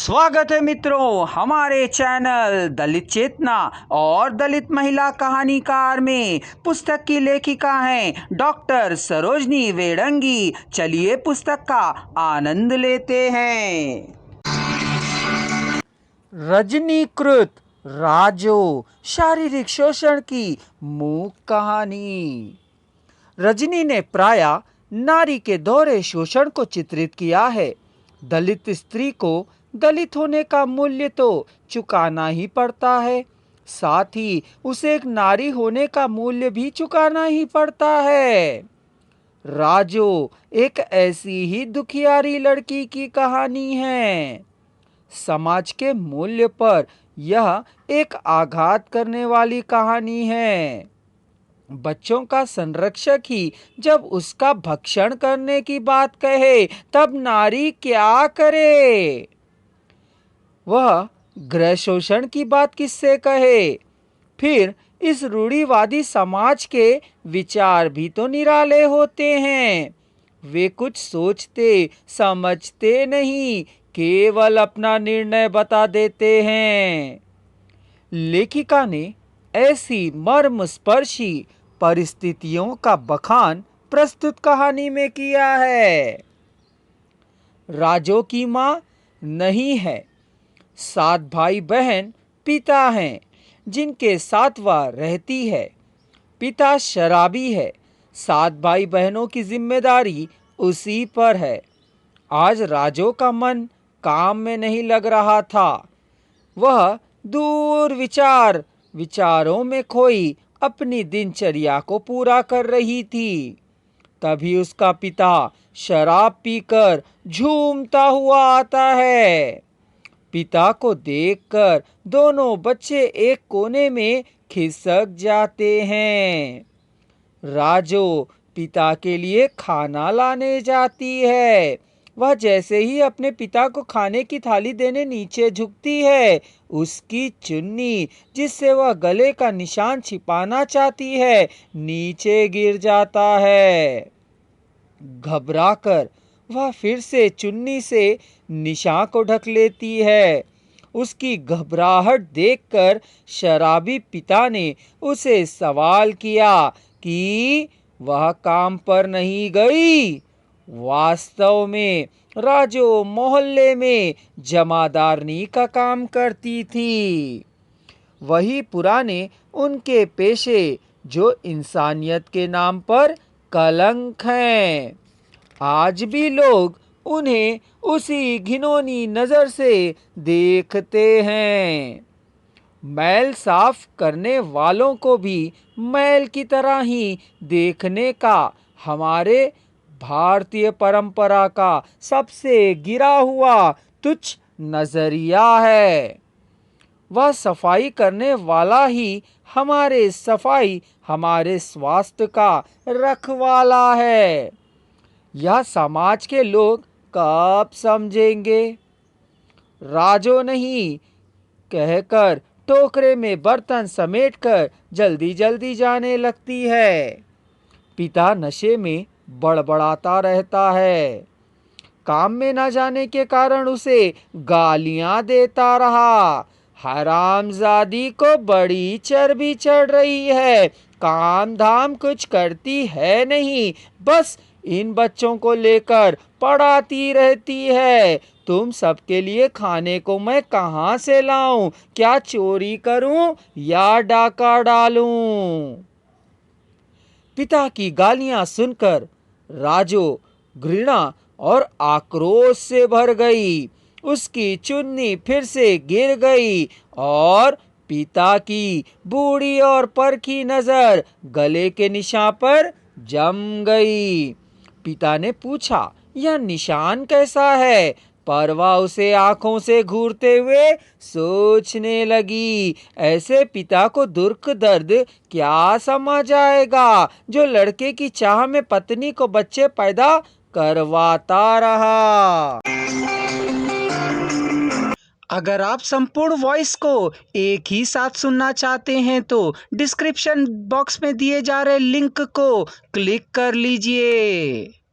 स्वागत है मित्रों हमारे चैनल दलित चेतना और दलित महिला कहानीकार में। पुस्तक की लेखिका हैं डॉक्टर सरोजनी वेडंगी। चलिए पुस्तक का आनंद लेते हैं। रजनीकृत राजो, शारीरिक शोषण की मूक कहानी। रजनी ने प्रायः नारी के दोहरे शोषण को चित्रित किया है। दलित स्त्री को दलित होने का मूल्य तो चुकाना ही पड़ता है, साथ ही उसे एक नारी होने का मूल्य भी चुकाना ही पड़ता है। राजो एक ऐसी ही दुखियारी लड़की की कहानी है। समाज के मूल्य पर यह एक आघात करने वाली कहानी है। बच्चों का संरक्षक ही जब उसका भक्षण करने की बात कहे तब नारी क्या करे? वह गृह शोषण की बात किससे कहे? फिर इस रूढ़िवादी समाज के विचार भी तो निराले होते हैं। वे कुछ सोचते समझते नहीं, केवल अपना निर्णय बता देते हैं। लेखिका ने ऐसी मर्मस्पर्शी परिस्थितियों का बखान प्रस्तुत कहानी में किया है। राजो की माँ नहीं है। 7 भाई बहन पिता हैं जिनके साथ वह रहती है। पिता शराबी है। 7 भाई बहनों की जिम्मेदारी उसी पर है। आज राजो का मन काम में नहीं लग रहा था। वह दूर विचारों में खोई अपनी दिनचर्या को पूरा कर रही थी। तभी उसका पिता शराब पीकर झूमता हुआ आता है। पिता को देखकर दोनों बच्चे एक कोने में खिसक जाते हैं। राजो पिता के लिए खाना लाने जाती है। वह जैसे ही अपने पिता को खाने की थाली देने नीचे झुकती है, उसकी चुन्नी जिससे वह गले का निशान छिपाना चाहती है, नीचे गिर जाता है। घबराकर वह फिर से चुन्नी से निशान को ढक लेती है। उसकी घबराहट देखकर शराबी पिता ने उसे सवाल किया कि वह काम पर नहीं गई। वास्तव में राजो मोहल्ले में जमादारनी का काम करती थी। वही पुराने उनके पेशे जो इंसानियत के नाम पर कलंक हैं। आज भी लोग उन्हें उसी घिनौनी नजर से देखते हैं। मैल साफ करने वालों को भी मैल की तरह ही देखने का हमारे भारतीय परंपरा का सबसे गिरा हुआ तुच्छ नजरिया है। वह सफाई करने वाला ही हमारे स्वास्थ्य का रखवाला है। यह समाज के लोग कब समझेंगे? राजो नहीं कहकर टोकरे में बर्तन समेटकर जल्दी जल्दी जाने लगती है। पिता नशे में बड़बड़ाता रहता है। काम में न जाने के कारण उसे गालियां देता रहा। हरामजादी को बड़ी चर्बी चढ़ रही है, काम धाम कुछ करती है नहीं, बस इन बच्चों को लेकर पढ़ाती रहती है। तुम सबके लिए खाने को मैं कहाँ से लाऊं? क्या चोरी करूं या डाका डालूं? पिता की गालियां सुनकर राजो घृणा और आक्रोश से भर गई। उसकी चुन्नी फिर से गिर गई और पिता की बूढ़ी और परखी नजर गले के निशान पर जम गई। पिता ने पूछा, यह निशान कैसा है? पर वह उसे आंखों से घूरते हुए सोचने लगी, ऐसे पिता को दुर्ख दर्द क्या समझ आएगा जो लड़के की चाह में पत्नी को बच्चे पैदा करवाता रहा। अगर आप संपूर्ण वॉइस को एक ही साथ सुनना चाहते हैं तो डिस्क्रिप्शन बॉक्स में दिए जा रहे लिंक को क्लिक कर लीजिए।